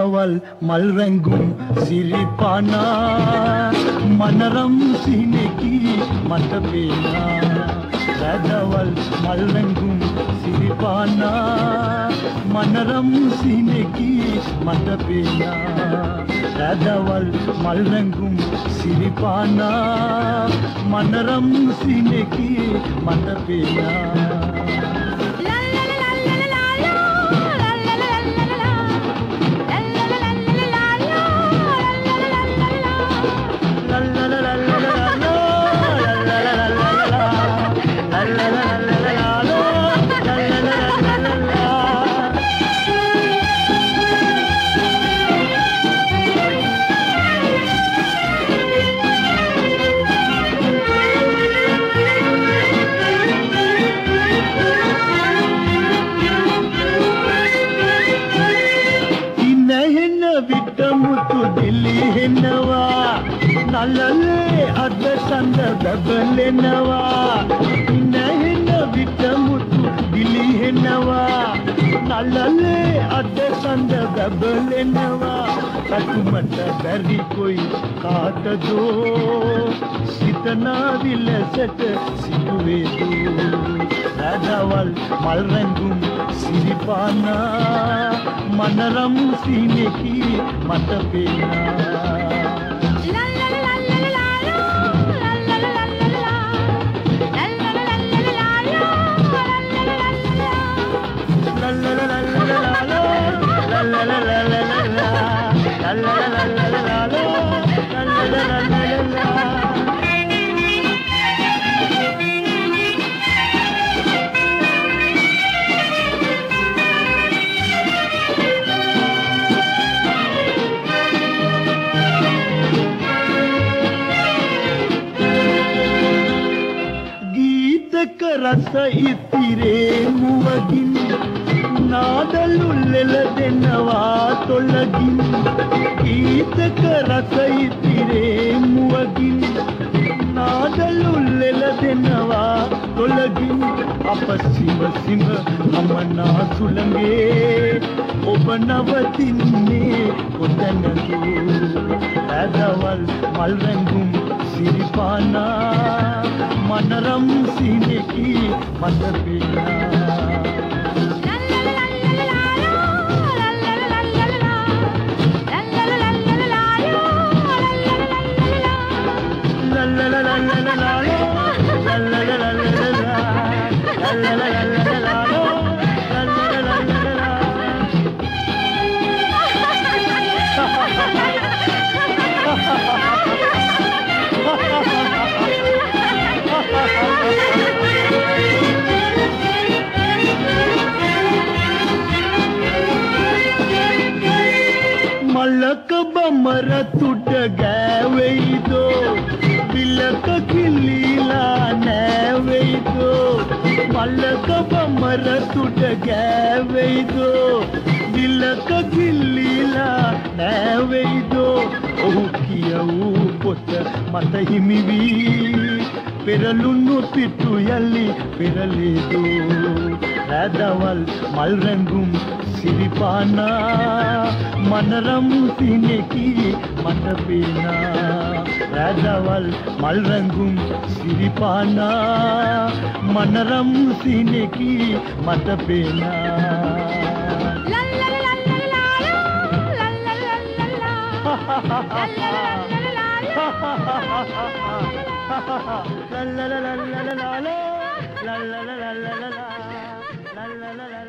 රැදවල් මල් රැඟුම් සිරිපානා මනරම් සිහිනෙකි මට පේනා රැදවල් මල් රැඟුම් සිරිපානා මනරම් සිහිනෙකි මට පේනා රැදවල් මල් රැඟුම් සිරිපානා මනරම් සිහිනෙකි මට පේනා විටමුතු දිලිහෙනවා නලලේ අද සඳ බබලෙනවා ඉනහෙන විටමුතු දිලිහෙනවා නලලේ අද සඳ බබලෙනවා කතුමට බැරි කොයි කාටදෝ සිතනා විලසට සිටුවේදෝ රැදවල් මල් රැඟුම් සිරිපානා මනරම් සිහිනෙකි මට පේනා රස ඉතිරේ මුවගින් නාදලුල්ලෙල දෙනවා තොලගින් ගීතක රස ඉතිරේ මුවගින් නාදලුල්ලෙල දෙනවා තොලගින් අප සිම සිම අමනා සුළඟේ ඔබ නවතින්නේ කොතැනදෝ රැදවල් මල් රැඟුම් සිරිපානා මනරම් සිහිනෙකි මට පේනා මලක බමර තුඩ ගෑවෙයිදෝ පිලක කිලිලා නෑවෙයිදෝ මලක බමර තුඩ ගෑවෙයිදෝ පිලක කිලිලා නෑවෙයිදෝ ඔහු කියවූ පොත මත හිමි වී පෙරළුණු පිටු යලි පෙරලේදෝ රැදවල් මල් රැඟුම් සිරිපානා මනරම් සිහිනෙකි මට පේනා රැදවල් මල් රැඟුම් සිරිපානා මනරම් සිහිනෙකි මට පේනා la la la la la la la la la la la la la la la la la